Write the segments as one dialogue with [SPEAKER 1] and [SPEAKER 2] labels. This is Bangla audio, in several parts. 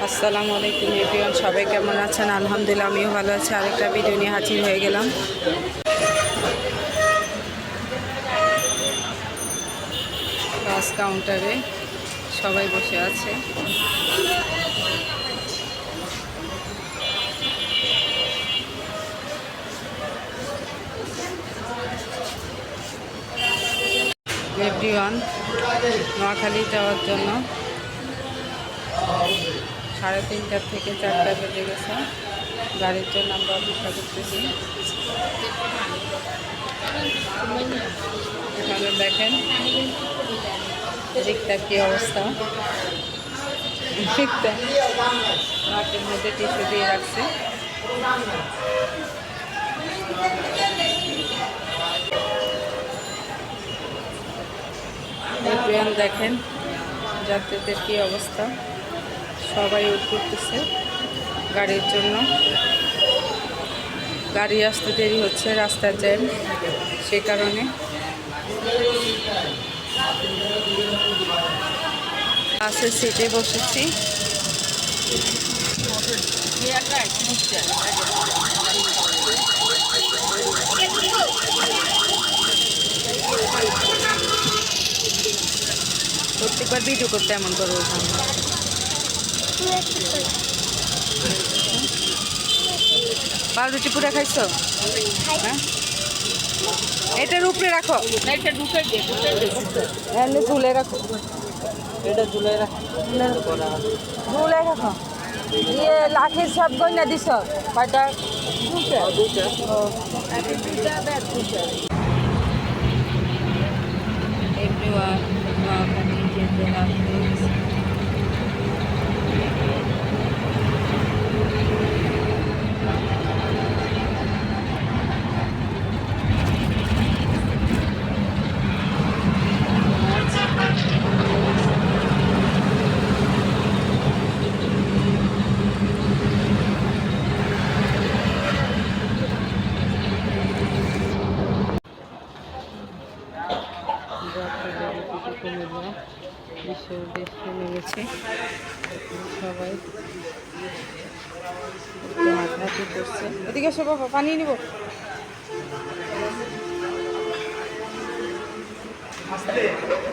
[SPEAKER 1] আসসালামু আলাইকুম এভরিওয়ান, সবাই কেমন আছেন? আলহামদুলিল্লাহ আমিও ভালো আছি। আরেকটা ভিডিও নিয়ে হাজির হয়ে গেলাম। বাস কাউন্টারে সবাই বসে আছে। এভরিওয়ান নোয়াখালী যাওয়ার জন্য 3:30 থেকে 4টা বেজে গেছে। গাড়ির জন্য আমরা অপেক্ষা করতেছি। এখানে দেখেন দিকটা কি অবস্থা। দিকটা মাটির মধ্যে টিস্যু দিয়ে রাখছে। দেখেন যাত্রীদের কি অবস্থা, সবাই ওয়েট করতেছে গাড়ির জন্য। গাড়ি আসতে দেরি হচ্ছে, রাস্তার জ্যাম, সে কারণে। বাসের সিটে বসেছি। প্রত্যেকবার ভিডিও করতে এমন করবো। পাউরুটি পুরা খাইছো? হ্যাঁ, এটার উপরে রাখো, ঝুলে রাখো, এটা ঝুলে রাখো, ঝুলে রাখো। ইয়ে লাঠির সব গয়না দিছ কয়টা? দুটা। এভরিওয়ান নোয়াখালী যেতে আসছে। কুমিল্লা বিশ্ব উদ্দেশ্যে নেমেছে সবাই, হাঁটাহাঁটি করছে। এদিকে এসো বাবা, পানি নিব।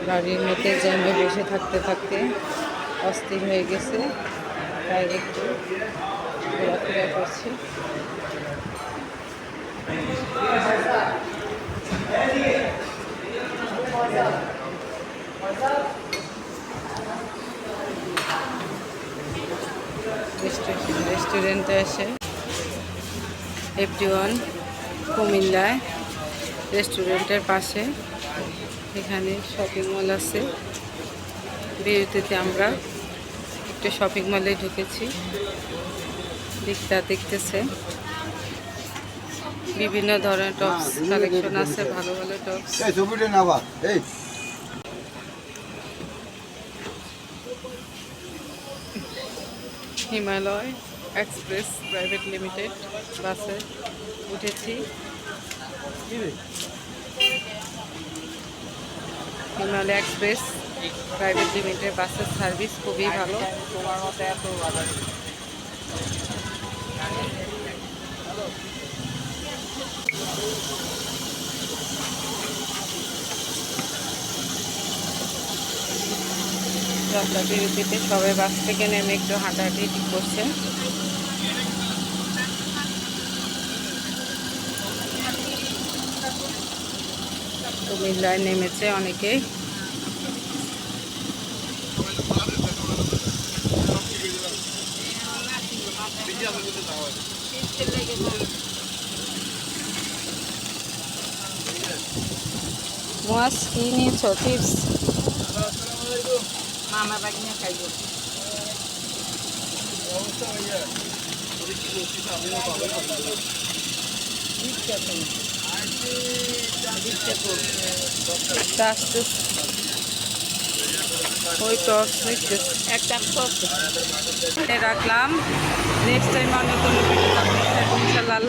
[SPEAKER 1] গাড়ির মধ্যে জ্যামে বসে থাকতে থাকতে অস্থির হয়ে গেছে, তাই একটু ঘোরাফেরা করছি। রেস্টুরেন্টে এসে এভরিওয়ান কুমিল্লায় রেস্টুরেন্টের পাশে এখানে শপিং মল আছে। বিরতিতে আমরা একটু শপিং মলে ঢুকেছি। দিকটা দেখতেছে বিভিন্ন ধরনের টপস কালেকশন আছে, ভালো ভালো tops. Himalaya express private limited বাসে উঠেছি। হিমালয় এক্সপ্রেস প্রাইভেট লিমিটেড বাসের সার্ভিস খুবই ভালো। যাত্রা বিরতিতে সবাই বাস থেকে নেমে একটু হাঁটাহাঁটি করছে। কুমিল্লায় নেমেছে অনেকেই। মাছ কি নিয়েছ? চিপস। মামা বাগিয়ে খাইব। ওই টস একটা রাখলাম। নেক্সট টাইম আমি কোনো ভিডিও ইনশাল্লাহ।